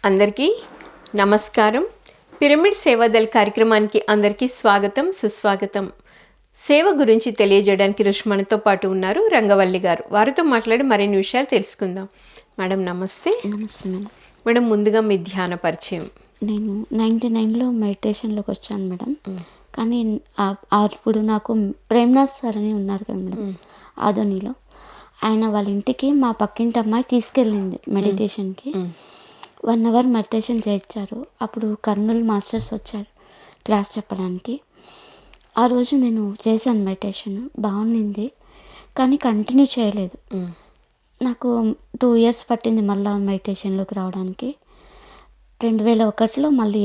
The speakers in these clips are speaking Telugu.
అందరికీ నమస్కారం. పిరమిడ్ సేవాదల్ కార్యక్రమానికి అందరికీ స్వాగతం, సుస్వాగతం. సేవ గురించి తెలియజేయడానికి ఈరోజు మనతో పాటు ఉన్నారు రంగవల్లి గారు. వారితో మాట్లాడి మరిన్ని విషయాలు తెలుసుకుందాం. మేడం నమస్తే. నమస్తే మేడం. మేడం ముందుగా మీ ధ్యాన పరిచయం. నేను 99లో మెడిటేషన్లోకి వచ్చాను మేడం. కానీ అప్పుడు నాకు ప్రేమ్నాథ్ సార్ అని ఉన్నారు కదా మేడం, ఆదోనిలో. ఆయన వాళ్ళ ఇంటికి మా పక్కింటి అమ్మాయి తీసుకెళ్ళింది మెడిటేషన్కి. 1 అవర్ మెడిటేషన్ చేయించారు. అప్పుడు కర్నూలు మాస్టర్స్ వచ్చారు క్లాస్ చెప్పడానికి. ఆ రోజు నేను చేశాను మెడిటేషన్, బాగుంది. కానీ కంటిన్యూ చేయలేదు. నాకు 2 years పట్టింది మళ్ళీ మెడిటేషన్లోకి రావడానికి. 2001లో మళ్ళీ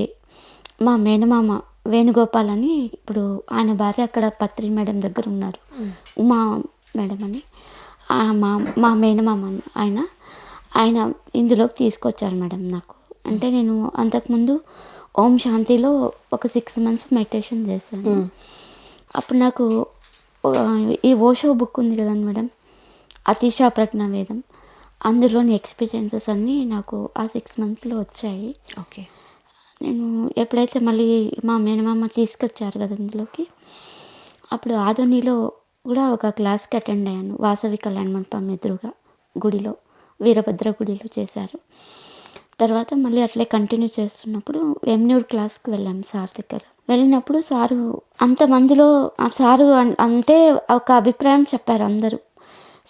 మా మేనమామ వేణుగోపాల్ అని, ఇప్పుడు ఆయన భార్య అక్కడ పత్రి మేడం దగ్గర ఉన్నారు, ఉమా మేడం అని, మా మేనమామ ఆయన ఇందులోకి తీసుకొచ్చారు మేడం నాకు. అంటే నేను అంతకుముందు ఓం శాంతిలో ఒక 6 months మెడిటేషన్ చేశాను. అప్పుడు నాకు ఈ ఓషో బుక్ ఉంది కదండి మేడం, అతిశా ప్రజ్ఞ వేదం, అందులోని ఎక్స్పీరియన్సెస్ అన్నీ నాకు ఆ 6 monthsలో వచ్చాయి. ఓకే. నేను ఎప్పుడైతే మళ్ళీ మా మేనమామ తీసుకొచ్చారు కదా ఇందులోకి, అప్పుడు ఆదోనిలో కూడా ఒక క్లాస్కి అటెండ్ అయ్యాను. వాసవి కళ్యాణ మండపం ఎదురుగా గుడిలో, వీరభద్ర గుడిలో చేశారు. తర్వాత మళ్ళీ అట్లే కంటిన్యూ చేస్తున్నప్పుడు ఎమ్నూర్ క్లాస్కి వెళ్ళాను సార్ దగ్గర. వెళ్ళినప్పుడు సారు అంతమందిలో ఆ సారు అంటే ఒక అభిప్రాయం చెప్పారు అందరూ,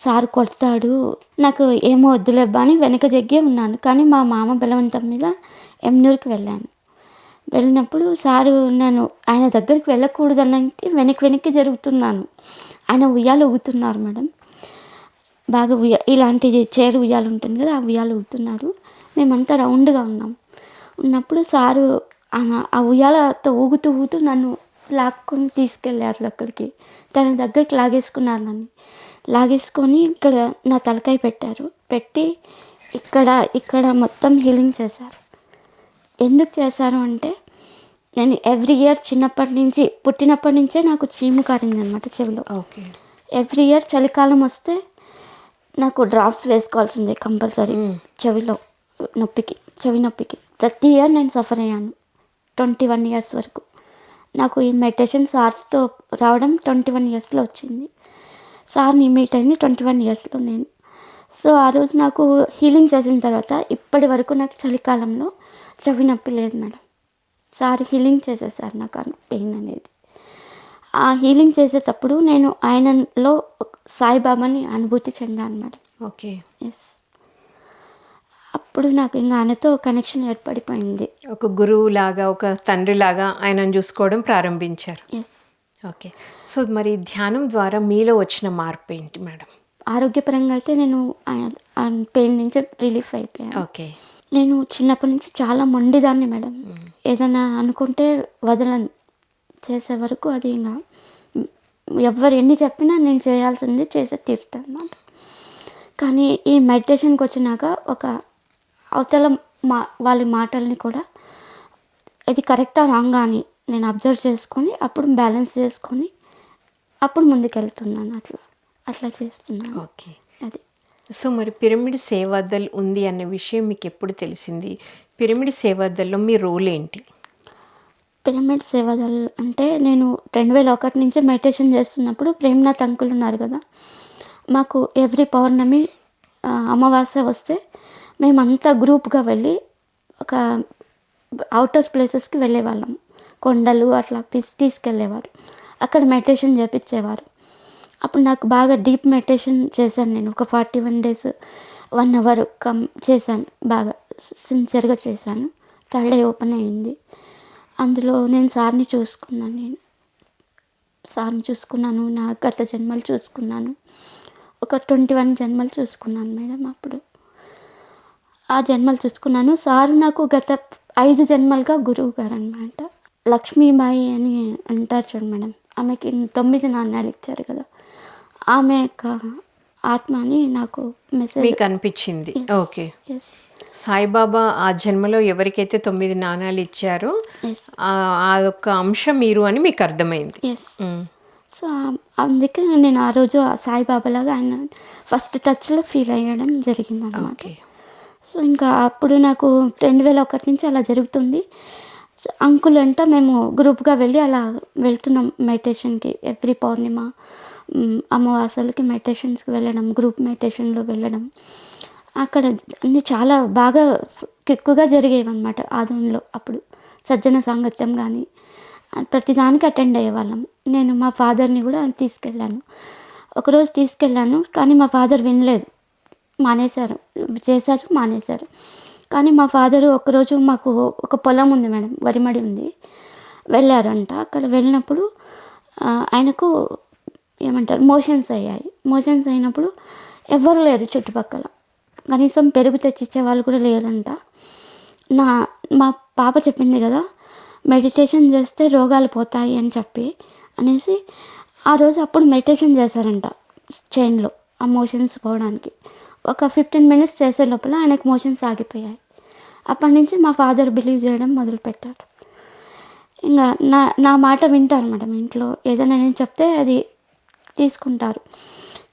సారు కొడతాడు. నాకు ఏమో వద్దులేబ్బా అని వెనక జగ్గే ఉన్నాను. కానీ మా మామ బలవంతం మీద ఎమ్నూర్కి వెళ్ళాను. వెళ్ళినప్పుడు సారు నేను ఆయన దగ్గరికి వెళ్ళకూడదనంటే వెనక్కి జరుగుతున్నాను. ఆయన ఉయ్యాలు ఊగుతున్నారు మేడం, బాగా ఇలాంటిది చేరు ఉయ్యాలు ఉంటుంది కదా, ఆ ఉయ్యాలు ఊగుతున్నారు. మేమంతా రౌండ్గా ఉన్నప్పుడు సారు ఆ ఉయ్యాలతో ఊగుతూ నన్ను లాక్కొని తీసుకెళ్ళారు అక్కడికి. తన దగ్గరికి లాగేసుకున్నారు. నన్ను లాగేసుకొని ఇక్కడ నా తలకాయ పెట్టారు. పెట్టి ఇక్కడ మొత్తం హీలింగ్ చేశారు. ఎందుకు చేశారు అంటే, నేను ఎవ్రీ ఇయర్ పుట్టినప్పటి నుంచే నాకు చీము కారింది అనమాట చెవిలో. ఓకే. ఎవ్రీ ఇయర్ చలికాలం వస్తే నాకు డ్రాప్స్ వేసుకోవాల్సిందే కంపల్సరీ చెవి నొప్పికి. ప్రతి ఇయర్ నేను సఫర్ అయ్యాను 21 years వరకు. నాకు ఈ మెడిటేషన్ సార్తో రావడం 21 yearsలో వచ్చింది. సార్ని మీట్ అయింది 21 yearsలో నేను. సో ఆ రోజు నాకు హీలింగ్ చేసిన తర్వాత ఇప్పటి వరకు నాకు చలికాలంలో చెవి నొప్పి లేదు మేడం. సార్ హీలింగ్ చేసేసారు నాకు ఆ పెయిన్ అనేది. ఆ హీలింగ్ చేసేటప్పుడు నేను ఆయనలో సాయిబాబాని అనుభూతి చెందాను మేడం. ఓకే. ఎస్. అప్పుడు నాకు ఇంకా ఆయనతో కనెక్షన్ ఏర్పడిపోయింది. ఒక గురువు లాగా, ఒక తండ్రి లాగా ఆయనను చూసుకోవడం ప్రారంభించారు. ఎస్. ఓకే. సో మరి ధ్యానం ద్వారా మీలో వచ్చిన మార్పు ఏంటి మేడం? ఆరోగ్యపరంగా అయితే నేను పెయిన్ నుంచి రిలీఫ్ అయిపోయాను. ఓకే. నేను చిన్నప్పటి నుంచి చాలా మొండిదాన్ని మేడం. ఏదైనా అనుకుంటే వదలను, చేసే వరకు అది ఇంకా ఎవరు ఎన్ని చెప్పినా నేను చేయాల్సింది చేసే తీస్తాను అన్నమాట. కానీ ఈ మెడిటేషన్కి వచ్చినాక ఒక అవతల వాళ్ళ మాటల్ని కూడా ఇది కరెక్టా రాంగా అని నేను అబ్జర్వ్ చేసుకొని అప్పుడు బ్యాలెన్స్ చేసుకొని అప్పుడు ముందుకెళ్తున్నాను. అట్లా చేస్తున్నాను. ఓకే. అది. సో మరి పిరమిడ్ సేవాదల్ ఉంది అనే విషయం మీకు ఎప్పుడు తెలిసింది? పిరమిడ్ సేవాదల్లో మీ రోల్ ఏంటి? పిరమిడ్ సేవాదల్ అంటే నేను 2001 నుంచి మెడిటేషన్ చేస్తున్నప్పుడు ప్రేమ్నాథ్ అంకుల్ ఉన్నారు కదా, మాకు ఎవ్రీ పౌర్ణమి అమావాస్య వస్తే మేమంతా గ్రూప్గా వెళ్ళి ఒక అవుటర్ ప్లేసెస్కి వెళ్ళేవాళ్ళం. కొండలు అట్లా తీసుకెళ్ళేవారు. అక్కడ మెడిటేషన్ చేయించేవారు. అప్పుడు నాకు బాగా డీప్ మెడిటేషన్ చేశాను. నేను ఒక 41 days 1 hour చేశాను. బాగా సిన్సియర్గా చేశాను. థర్డ్ ఐ ఓపెన్ అయింది. అందులో నేను సార్ని చూసుకున్నాను. నా గత జన్మలు చూసుకున్నాను. ఒక 21 జన్మలు చూసుకున్నాను మేడం. అప్పుడు ఆ జన్మలు చూసుకున్నాను. సారు నాకు గత 5 జన్మలుగా గురువు గారు అనమాట. లక్ష్మీబాయి అని అంటారు చూడండి మేడం, ఆమెకి 9 నాణ్యాలు ఇచ్చారు కదా, ఆమె యొక్క ఆత్మ అని నాకు మెసేజ్ మీకు అనిపించింది. ఓకే. ఎస్. సాయిబాబా ఆ జన్మలో ఎవరికైతే 9 నాణాలు ఇచ్చారో అదొక అంశం మీరు అని మీకు అర్థమైంది. ఎస్. సో అందుకే నేను ఆ రోజు సాయిబాబాలాగా ఆయన ఫస్ట్ టచ్లో ఫీల్ అయ్యడం జరిగింది అన్నమాట. సో ఇంకా అప్పుడు నాకు 2001 నుంచి అలా జరుగుతుంది. అంకుల్ అంట మేము గ్రూప్గా వెళ్ళి అలా వెళ్తున్నాం మెడిటేషన్కి. ఎవ్రీ పౌర్ణిమ అమావాస్యలకి మెడిటేషన్స్కి వెళ్ళడం, గ్రూప్ మెడిటేషన్లో వెళ్ళడం. అక్కడ అన్నీ చాలా బాగా ఎక్కువగా జరిగేవన్నమాట ఆదంలో. అప్పుడు సజ్జన సాంగత్యం కానీ ప్రతిదానికి అటెండ్ అయ్యేవాళ్ళం. నేను మా ఫాదర్ని కూడా తీసుకెళ్ళాను. ఒకరోజు తీసుకెళ్ళాను కానీ మా ఫాదర్ వినలేదు, మానేశారు. చేశారు, మానేశారు. కానీ మా ఫాదరు ఒకరోజు మాకు ఒక పొలం ఉంది మేడం, వరిమడి ఉంది, వెళ్ళారంట. అక్కడ వెళ్ళినప్పుడు ఆయనకు ఏమంటారు మోషన్స్ అయ్యాయి. మోషన్స్ అయినప్పుడు ఎవ్వరు లేరు చుట్టుపక్కల, కనీసం పెరుగు తెచ్చిచ్చే వాళ్ళు కూడా లేరంట. మా పాప చెప్పింది కదా మెడిటేషన్ చేస్తే రోగాలు పోతాయి అని చెప్పి అనేసి ఆ రోజు అప్పుడు మెడిటేషన్ చేశారంట చైన్లో ఆ మోషన్స్ పోవడానికి. ఒక 15 minutes చేసే లోపల ఆయనకు మోషన్స్ ఆగిపోయాయి. అప్పటి నుంచి మా ఫాదర్ బిలీవ్ చేయడం మొదలుపెట్టారు. ఇంకా నా మాట వింటారు మేడం ఇంట్లో. ఏదైనా నేను చెప్తే అది తీసుకుంటారు.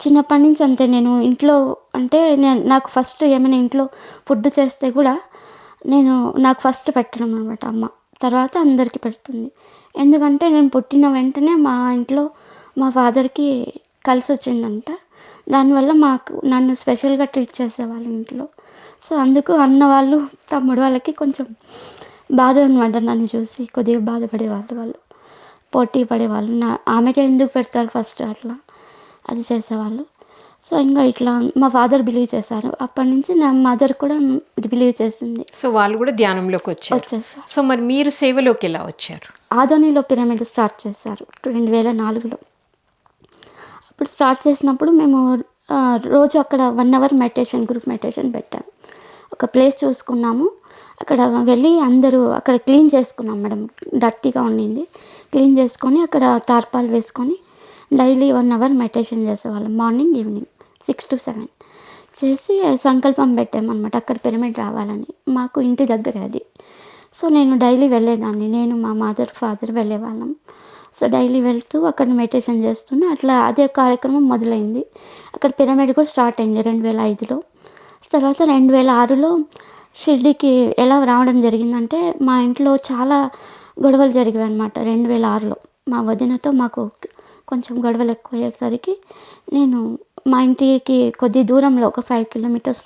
చిన్నప్పటి నుంచి అంతే. నేను ఇంట్లో అంటే నాకు ఫస్ట్ ఏమైనా ఇంట్లో ఫుడ్ చేస్తే కూడా నాకు ఫస్ట్ పెట్టడం అనమాట అమ్మ, తర్వాత అందరికీ పెడుతుంది. ఎందుకంటే నేను పుట్టిన వెంటనే మా ఇంట్లో మా ఫాదర్కి కలిసి వచ్చిందంట. దానివల్ల నన్ను స్పెషల్గా ట్రీట్ చేసేవాళ్ళు ఇంట్లో. సో అందుకు అన్న వాళ్ళు తమ్ముడు వాళ్ళకి కొంచెం బాధ అనమాట, నన్ను చూసి కొద్దిగా బాధపడేవాళ్ళు. వాళ్ళు పోటీ పడేవాళ్ళు, ఆమెకే ఎందుకు పెడతారు ఫస్ట్, అట్లా అది చేసేవాళ్ళు. సో ఇంకా ఇట్లా మా ఫాదర్ బిలీవ్ చేశారు. అప్పటి నుంచి నా మదర్ కూడా బిలీవ్ చేసింది. సో వాళ్ళు కూడా ధ్యానంలోకి వచ్చేసారు. సో మరి మీరు సేవలోకి ఎలా వచ్చారు? ఆదోనిలో పిరమిడ్ స్టార్ట్ చేశారు 2004లో. అప్పుడు స్టార్ట్ చేసినప్పుడు మేము రోజు అక్కడ 1 hour మెడిటేషన్, గ్రూప్ మెడిటేషన్ పెట్టాము. ఒక ప్లేస్ చూసుకున్నాము, అక్కడ వెళ్ళి అందరూ అక్కడ క్లీన్ చేసుకున్నాం మేడం. డర్టీగా ఉండింది, క్లీన్ చేసుకొని అక్కడ తార్పాలు వేసుకొని డైలీ 1 hour మెడిటేషన్ చేసేవాళ్ళం. మార్నింగ్ ఈవినింగ్ 6 to 7 చేసి సంకల్పం పెట్టామన్నమాట అక్కడ పిరమిడ్ రావాలని. మాకు ఇంటి దగ్గరే అది. సో నేను డైలీ వెళ్ళేదాన్ని, నేను మా మదర్ ఫాదర్ వెళ్ళేవాళ్ళం. సో డైలీ వెళ్తూ అక్కడ మెడిటేషన్ చేస్తున్నా. అట్లా అదే కార్యక్రమం మొదలైంది. అక్కడ పిరమిడ్ కూడా స్టార్ట్ అయింది 2005లో. తర్వాత 2006లో షిర్డీకి ఎలా రావడం జరిగిందంటే, మా ఇంట్లో చాలా గొడవలు జరిగాయి అన్నమాట 2006లో. మా వదినతో మాకు కొంచెం గొడవలు ఎక్కువ అయ్యేసరికి నేను మా ఇంటికి కొద్ది దూరంలో ఒక 5 kilometers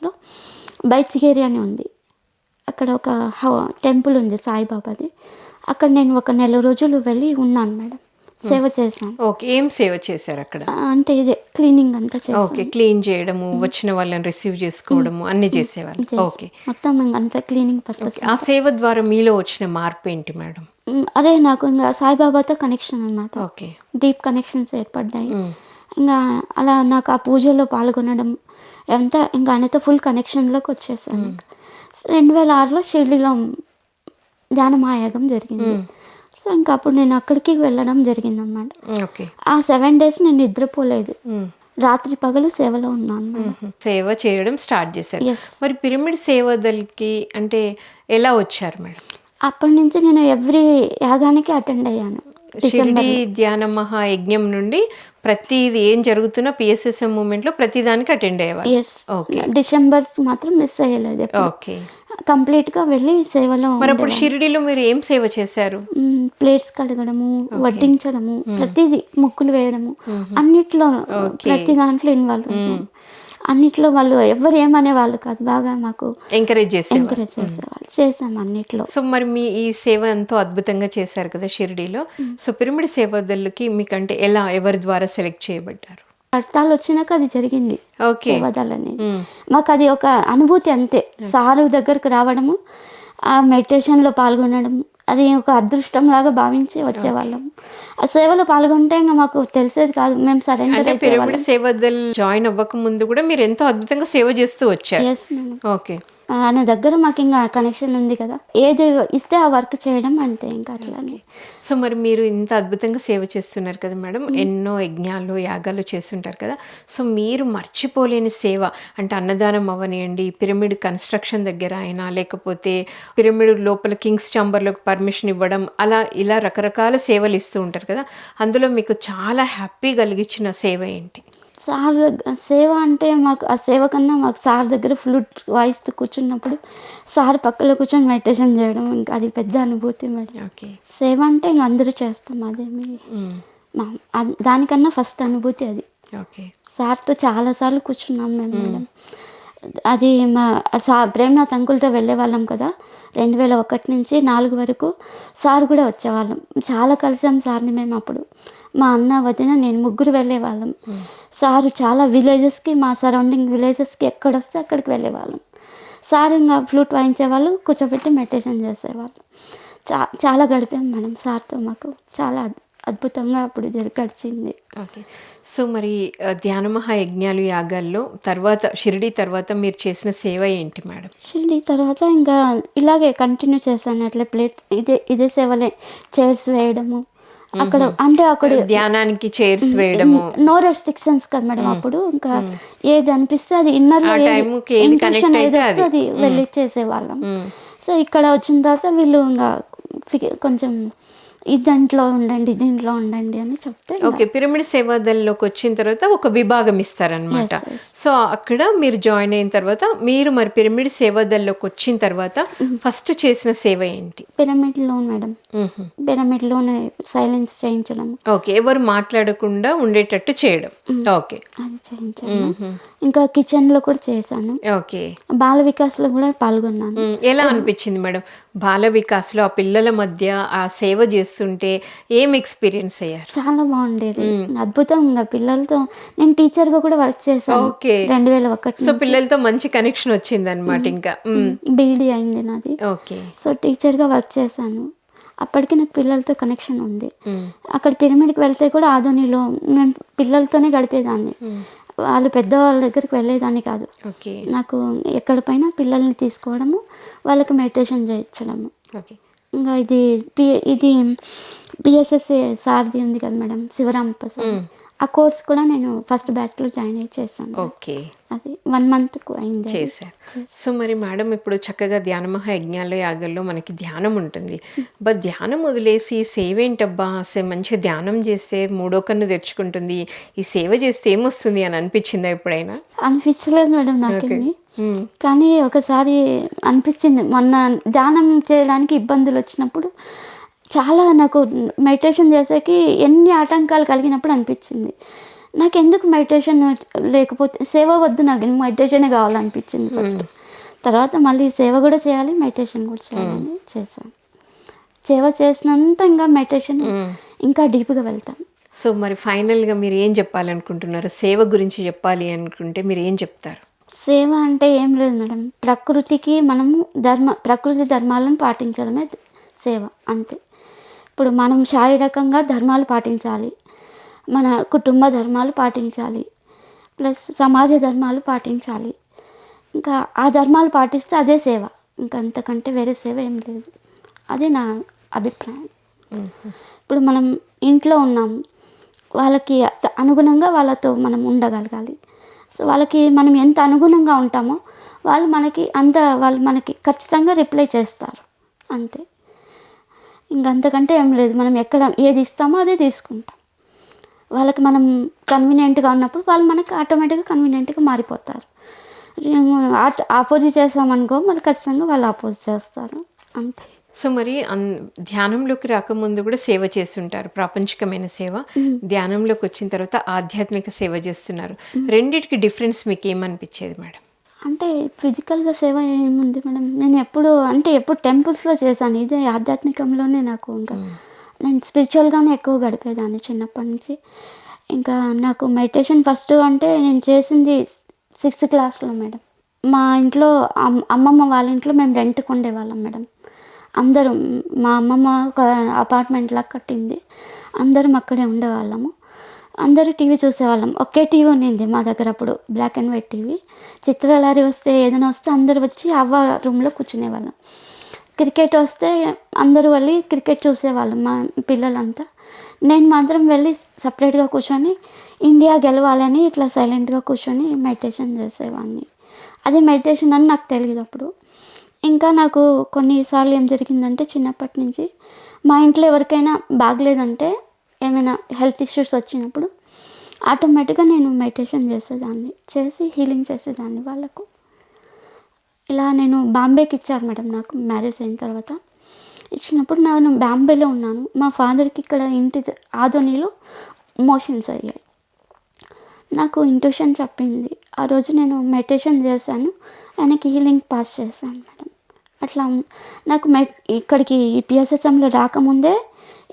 బైచిగేరి అని ఉంది, అక్కడ ఒక టెంపుల్ ఉంది సాయిబాబాది. అక్కడ నేను ఒక 1 రోజులు వెళ్ళి ఉన్నాను మేడం, సేవ చేశాను. ఓకే, ఏం సేవ చేశారు అక్కడ? అంటే ఇదే క్లీనింగ్ అంతా చేశాను. ఓకే, క్లీన్ చేయడము, వచ్చిన వాళ్ళని రిసీవ్ చేసుకోవడము అన్ని చేసేవాళ్ళు. ఓకే, మొత్తం అంతా క్లీనింగ్ పర్పస్. ఆ సేవ ద్వారా మీలో వచ్చిన మార్పు ఏంటి మేడం? అదే నాకు ఇంకా సాయిబాబాతో కనెక్షన్ అనమాట. ఓకే, డీప్ కనెక్షన్స్ ఏర్పడ్డాయి. ఇంకా అలా నాకు ఆ పూజలో పాల్గొనడం అంతా ఇంకా ఆయనతో ఫుల్ కనెక్షన్లోకి వచ్చేసాను. 2006లో షిర్డీలో ధ్యాన మహాయాగం జరిగింది. సో ఇంకా అప్పుడు నేను అక్కడికి వెళ్ళడం జరిగిందన్నమాట. ఆ 7 days నేను నిద్రపోలేదు, రాత్రి పగలు సేవలో ఉన్నాను. సేవ చేయడం స్టార్ట్ చేశారు. మరి పిరమిడ్ సేవదల్కి అంటే ఎలా వచ్చారు మేడం? అప్పటి నుంచి నేను ఎవ్రీ యాగానికి అటెండ్ అయ్యాను. షిర్డీ ధ్యాన మహాయజ్ఞం నుండి ప్రతిది ఏం జరుగుతున్నా PSSM మూమెంట్లో ప్రతిదానికి అటెండ్ అయ్యేవారు. డిసెంబర్స్ మాత్రం మిస్ అయ్యలేదు. ఓకే, కంప్లీట్గా వెళ్ళి సేవలో. మరి అప్పుడు షిర్డీలో మీరు ఏం సేవ చేశారు? ప్లేట్స్ కడగడము, వడ్డించడము, ప్రతిదీ ముక్కులు వేయడము, అన్నిట్లో ప్రతి దాంట్లో ఇన్వాల్వ్. అన్నిట్లో వాళ్ళు ఎవరు ఏమనేవాళ్ళు కాదు, బాగా మాకు ఎంకరేజ్ చేసేవాళ్ళు. చేసాము అన్నిట్లో. సో మరి మీ ఈ సేవ ఎంతో అద్భుతంగా చేశారు కదా షిర్డీలో. సో పిరమిడ్ సేవదళ్ళకి మీకంటే ఎలా, ఎవరి ద్వారా సెలెక్ట్ చేయబడ్డారు? కడతాలు వచ్చినాక అది జరిగింది సేవదళని. మాకు అది ఒక అనుభూతి అంతే. సారు దగ్గరకు రావడము, ఆ మెడిటేషన్లో పాల్గొనడం, అది ఒక అదృష్టం లాగా భావించి వచ్చేవాళ్ళం. ఆ సేవలో పాల్గొంటే ఇంకా మాకు తెలిసేది కాదు, మేము సరెండర్ అయిపోయేవాళ్ళం. పిరమిడ్ సేవదల్ జాయిన్ అవ్వక ముందు కూడా మీరు ఎంతో అద్భుతంగా సేవ చేస్తూ వచ్చారు. Yes madam. ఓకే, ఆయన దగ్గర మాకు ఇంకా కనెక్షన్ ఉంది కదా, ఏది ఇస్తే ఆ వర్క్ చేయడం అంతే, ఇంకా అట్లానే. సో మరి మీరు ఇంత అద్భుతంగా సేవ చేస్తున్నారు కదా మేడం, ఎన్నో యజ్ఞాలు యాగాలు చేస్తుంటారు కదా. సో మీరు మర్చిపోలేని సేవ అంటే అన్నదానం అవ్వనియండి, పిరమిడ్ కన్స్ట్రక్షన్ దగ్గర అయినా, లేకపోతే పిరమిడ్ లోపల కింగ్స్ ఛాంబర్లోకి పర్మిషన్ ఇవ్వడం, అలా ఇలా రకరకాల సేవలు ఇస్తూ ఉంటారు కదా, అందులో మీకు చాలా హ్యాపీ కలిగించిన సేవ ఏంటి? సార్ దగ్గర సేవ అంటే మాకు ఆ సేవ కన్నా మాకు సార్ దగ్గర ఫ్లూట్ వాయిస్తూ కూర్చున్నప్పుడు సార్ పక్కలో కూర్చొని మెడిటేషన్ చేయడం ఇంకా అది పెద్ద అనుభూతి మేడం. ఓకే. సేవ అంటే ఇంక అందరూ చేస్తాం, అదేమి దానికన్నా ఫస్ట్ అనుభూతి అది. ఓకే. సార్తో చాలాసార్లు కూర్చున్నాం మేము మేడం. అది మా సార్ ప్రేమ్నాథ్ అంకుల్తో వెళ్ళే వాళ్ళం కదా, 2001 నుంచి 4 వరకు సార్ కూడా వచ్చేవాళ్ళం. చాలా కలిసాం సార్ని మేము అప్పుడు. మా అన్న వదిన నేను ముగ్గురు వెళ్ళేవాళ్ళం. సారు చాలా విలేజెస్కి, మా సరౌండింగ్ విలేజెస్కి ఎక్కడొస్తే అక్కడికి వెళ్ళేవాళ్ళం. సార్ ఇంకా ఫ్లూట్ వాయించేవాళ్ళు, కూర్చోబెట్టి మెడిటేషన్ చేసేవాళ్ళు. చాలా గడిపాం మేడం సార్తో. మాకు చాలా అద్భుతంగా అప్పుడు గడిచింది. ఓకే. సో మరి ధ్యాన మహాయజ్ఞాలు యాగాల్లో తర్వాత షిరిడి తర్వాత మీరు చేసిన సేవ ఏంటి మేడం? షిరిడి తర్వాత ఇంకా ఇలాగే కంటిన్యూ చేశాను. అట్లా ప్లేట్స్ ఇదే సేవలే, చైర్స్ వేయడము అక్కడ. అంటే అక్కడ ధ్యానానికి చైర్స్ వేయడము, నో రెస్ట్రిక్షన్స్ కదా మేడం అప్పుడు. ఇంకా ఏది అనిపిస్తే అది ఇన్నర్లో ఇంటెన్షన్ ఏది వస్తే అది వెళ్ళి చేసేవాళ్ళం. సో ఇక్కడ వచ్చిన తర్వాత వీళ్ళు ఇంకా కొంచెం దీంట్లో ఉండండి అని చెప్తే, ఓకే, పిరమిడ్ సేవాదల్లోకి వచ్చిన తర్వాత ఒక విభాగం ఇస్తారనమాట. సో అక్కడ మీరు జాయిన్ అయిన తర్వాత మీరు మరి పిరమిడ్ సేవాదల్లోకి వచ్చిన తర్వాత ఫస్ట్ చేసిన సేవ ఏంటి? పిరమిడ్లో మేడం, పిరమిడ్లోనే సైలెన్స్ చేయించడం. ఓకే, ఎవరు మాట్లాడకుండా ఉండేటట్టు చేయడం. ఓకే, అది చేయించాను. ఇంకా కిచెన్లో కూడా చేశాను. ఓకే. బాల వికాస్లో కూడా పాల్గొన్నాను. ఎలా అనిపించింది మేడం బాల వికాస్లో ఆ పిల్లల మధ్య ఆ సేవ చేస్తుంటే? ఏం ఎక్స్పీరియన్స్ అయ్యారు? చాలా బాగుండేది, అద్భుతంగా. పిల్లలతో నేను టీచర్గా కూడా వర్క్ చేశాను. ఓకే. 2001. సో పిల్లలతో మంచి కనెక్షన్ వచ్చింది అనమాట. ఇంకా బీఈడీ అయింది నాది. ఓకే. సో టీచర్గా వర్క్ చేశాను. అప్పటికి నాకు పిల్లలతో కనెక్షన్ ఉంది. అక్కడ పిరమిడ్కి వెళ్తే కూడా ఆదోనిలో నేను పిల్లలతోనే గడిపేదాన్ని. వాళ్ళు పెద్దవాళ్ళ దగ్గరికి వెళ్ళేదాన్ని కాదు. ఓకే. నాకు ఎక్కడ పైన పిల్లల్ని తీసుకోవడము, వాళ్ళకి మెడిటేషన్ చేయించడము. ఓకే. ఇంకా ఇది పిఎస్ఎస్ఏ సార్ది ఉంది కదా మేడం, శివరామప్ప సార్, ఆ కోర్స్ కూడా నేను ఫస్ట్ బ్యాచ్లో జాయిన్ అయ్యి చేశాను. ఓకే. అది 1 month అయింది చేశారు. సో మరి మేడం ఇప్పుడు చక్కగా ధ్యాన మహాయజ్ఞాల్లో యాగల్లో మనకి ధ్యానం ఉంటుంది. బట్ ధ్యానం వదిలేసి సేవ ఏంటబ్బా, మంచిగా ధ్యానం చేస్తే మూడో కన్ను తెరుచుకుంటుంది, ఈ సేవ చేస్తే ఏమొస్తుంది అని అనిపించిందా ఎప్పుడైనా? అనిపించలేదు మేడం నాకేమి. కానీ ఒకసారి అనిపించింది, మొన్న ధ్యానం చేయడానికి ఇబ్బందులు వచ్చినప్పుడు చాలా నాకు మెడిటేషన్ చేసేకి ఎన్ని ఆటంకాలు కలిగినప్పుడు అనిపించింది, నాకు ఎందుకు మెడిటేషన్ లేకపోతే సేవ వద్దు, నాకు మెడిటేషనే కావాలనిపించింది ఫస్ట్. తర్వాత మళ్ళీ సేవ కూడా చేయాలి, మెడిటేషన్ కూడా చేయాలని చేశాను. సేవ చేసినంత ఇంకా మెడిటేషన్ ఇంకా డీప్గా వెళ్తాం. సో మరి ఫైనల్గా మీరు ఏం చెప్పాలనుకుంటున్నారు? సేవ గురించి చెప్పాలి అనుకుంటే మీరు ఏం చెప్తారు? సేవ అంటే ఏం లేదు మేడం, ప్రకృతికి మనము ప్రకృతి ధర్మాలను పాటించడమే సేవ, అంతే. ఇప్పుడు మనం శారీరకంగా ధర్మాలు పాటించాలి, మన కుటుంబ ధర్మాలు పాటించాలి, ప్లస్ సమాజ ధర్మాలు పాటించాలి. ఇంకా ఆ ధర్మాలు పాటిస్తే అదే సేవ, ఇంకా అంతకంటే వేరే సేవ ఏం లేదు. అదే నా అభిప్రాయం. ఇప్పుడు మనం ఇంట్లో ఉన్నాము, వాళ్ళకి అనుగుణంగా వాళ్ళతో మనం ఉండగలగాలి. సో వాళ్ళకి మనం ఎంత అనుగుణంగా ఉంటామో వాళ్ళు మనకి ఖచ్చితంగా రిప్లై చేస్తారు, అంతే. ఇంకంతకంటే ఏం లేదు. మనం ఎక్కడ ఏది ఇస్తామో అదే తీసుకుంటాం. వాళ్ళకి మనం కన్వీనియంట్గా ఉన్నప్పుడు వాళ్ళు మనకి ఆటోమేటిక్గా కన్వీనియంట్గా మారిపోతారు. ఆపోజిట్ చేస్తామనుకో మళ్ళీ ఖచ్చితంగా వాళ్ళు ఆపోజిట్ చేస్తారు, అంతే. సో మరి ధ్యానంలోకి రాకముందు కూడా సేవ చేస్తుంటారు, ప్రాపంచికమైన సేవ. ధ్యానంలోకి వచ్చిన తర్వాత ఆధ్యాత్మిక సేవ చేస్తున్నారు. రెండిటికి డిఫరెన్స్ మీకు ఏమనిపించేది మేడం? అంటే ఫిజికల్గా సేవ ఏముంది మేడం, నేను ఎప్పుడు టెంపుల్స్లో చేశాను. ఇదే ఆధ్యాత్మికంలోనే నాకు ఇంకా నేను స్పిరిచువల్గానే ఎక్కువ గడిపేదాన్ని చిన్నప్పటి నుంచి. ఇంకా నాకు మెడిటేషన్ ఫస్ట్ అంటే నేను చేసింది 6th classలో మేడం. మా ఇంట్లో అమ్మమ్మ వాళ్ళ ఇంట్లో మేము రెంట్కి ఉండేవాళ్ళం మేడం. అందరం, మా అమ్మమ్మ ఒక అపార్ట్మెంట్లా కట్టింది, అందరం అక్కడే ఉండేవాళ్ళము. అందరూ టీవీ చూసేవాళ్ళం. ఒకే టీవీ ఉన్నింది మా దగ్గర అప్పుడు, బ్లాక్ అండ్ వైట్ టీవీ. చిత్రాలారి వస్తే ఏదైనా వస్తే అందరు వచ్చి అవ్వ రూమ్లో కూర్చునేవాళ్ళం. క్రికెట్ వస్తే అందరూ వెళ్ళి క్రికెట్ చూసేవాళ్ళం మా పిల్లలంతా. నేను మాత్రం వెళ్ళి సపరేట్గా కూర్చొని ఇండియా గెలవాలని ఇట్లా సైలెంట్గా కూర్చొని మెడిటేషన్ చేసేవాడిని. అది మెడిటేషన్ అని నాకు తెలియదు అప్పుడు. ఇంకా నాకు కొన్నిసార్లు ఏం జరిగిందంటే, చిన్నప్పటి నుంచి మా ఇంట్లో ఎవరికైనా బాగలేదంటే, ఏమైనా హెల్త్ ఇష్యూస్ వచ్చినప్పుడు ఆటోమేటిక్గా నేను మెడిటేషన్ చేసేదాన్ని, చేసి హీలింగ్ చేసేదాన్ని వాళ్ళకు. ఇలా నేను బాంబేకి ఇచ్చారు మేడం నాకు మ్యారేజ్ అయిన తర్వాత. ఇచ్చినప్పుడు నేను బాంబేలో ఉన్నాను. మా ఫాదర్కి ఇక్కడ ఇంటి ఆదోనిలో మోషన్స్ అయ్యాయి. నాకు ఇంట్యూషన్ చెప్పింది. ఆ రోజు నేను మెడిటేషన్ చేశాను, ఆయనకి హీలింగ్ పాస్ చేశాను మేడం. అట్లా నాకు ఇక్కడికి ఈ పిఎస్ఎస్ఎంలో రాకముందే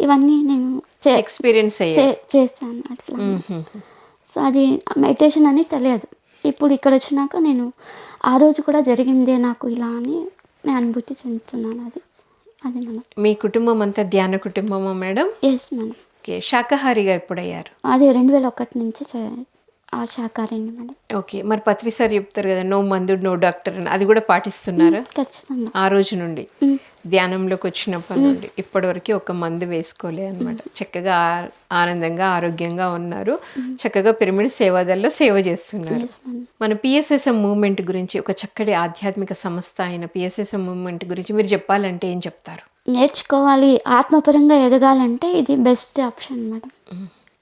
ఇవన్నీ నేను ఎక్స్పీరియన్స్ చేశాను అట్లా. సో అది మెడిటేషన్ అని తెలియదు. ఇప్పుడు ఇక్కడ వచ్చినాక నేను ఆ రోజు కూడా జరిగిందే నాకు ఇలా అని నేను అనుభూతి చెందుతున్నాను. అది మనం. మీ కుటుంబం అంతా ధ్యాన కుటుంబమా మేడం? Yes madam. ఓకే, శాకాహారిగా ఎప్పుడయ్యారు? అది 2001 నుంచి ఆ శాకాహారిని మేడం. ఓకే, మరి పత్రి సార్ చెప్తారు కదా, నో మందు నో డాక్టర్ అని, అది కూడా పాటిస్తున్నారా? ఖచ్చితంగా. ఆ రోజు నుండి ధ్యానంలోకి వచ్చినప్పటి నుండి ఇప్పటివరకు ఒక మందు వేసుకోలే అనమాట. చక్కగా ఆనందంగా ఆరోగ్యంగా ఉన్నారు. చక్కగా పిరమిడ్ సేవాదల్లో సేవ చేస్తున్నారు. మన పిఎస్ఎస్ఎం మూవ్మెంట్ గురించి, ఒక చక్కటి ఆధ్యాత్మిక సంస్థ అయిన పిఎస్ఎస్ఎం మూవ్మెంట్ గురించి మీరు చెప్పాలంటే ఏం చెప్తారు? నేర్చుకోవాలి, ఆత్మపరంగా ఎదగాలంటే ఇది బెస్ట్ ఆప్షన్ మేడం.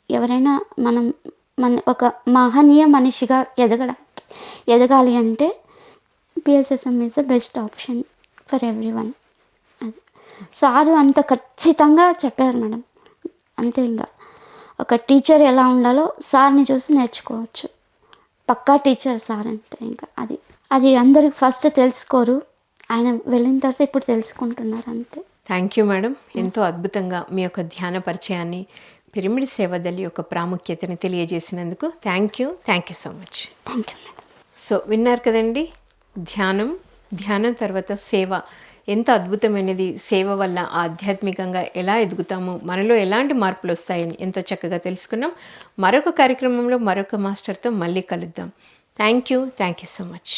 ఎవరైనా మన ఒక మహనీయ మనిషిగా ఎదగాలి అంటే PSSM is the best option for every one. అది సారు అంత ఖచ్చితంగా చెప్పారు మేడం. అంతే, ఇంకా ఒక టీచర్ ఎలా ఉండాలో సార్ని చూసి నేర్చుకోవచ్చు. పక్కా టీచర్ సార్ అంటే. ఇంకా అది అందరికి ఫస్ట్ తెలుసుకోరు, ఆయన వెళ్ళిన తర్వాత ఇప్పుడు తెలుసుకుంటున్నారు అంతే. థ్యాంక్ యూ మేడం, ఎంతో అద్భుతంగా మీ యొక్క ధ్యాన పరిచయాన్ని, పిరమిడ్ సేవాదల్ యొక్క ప్రాముఖ్యతని తెలియజేసినందుకు thank you so much. Thank you madam. So విన్నారు కదండి, ధ్యానం తర్వాత సేవ ఎంత అద్భుతమైనది. సేవ వల్ల ఆధ్యాత్మికంగా ఎలా ఎదుగుతాము, మనలో ఎలాంటి మార్పులు వస్తాయని ఎంతో చక్కగా తెలుసుకున్నాం. మరొక కార్యక్రమంలో మరొక మాస్టర్తో మళ్ళీ కలుద్దాం. Thank you so much.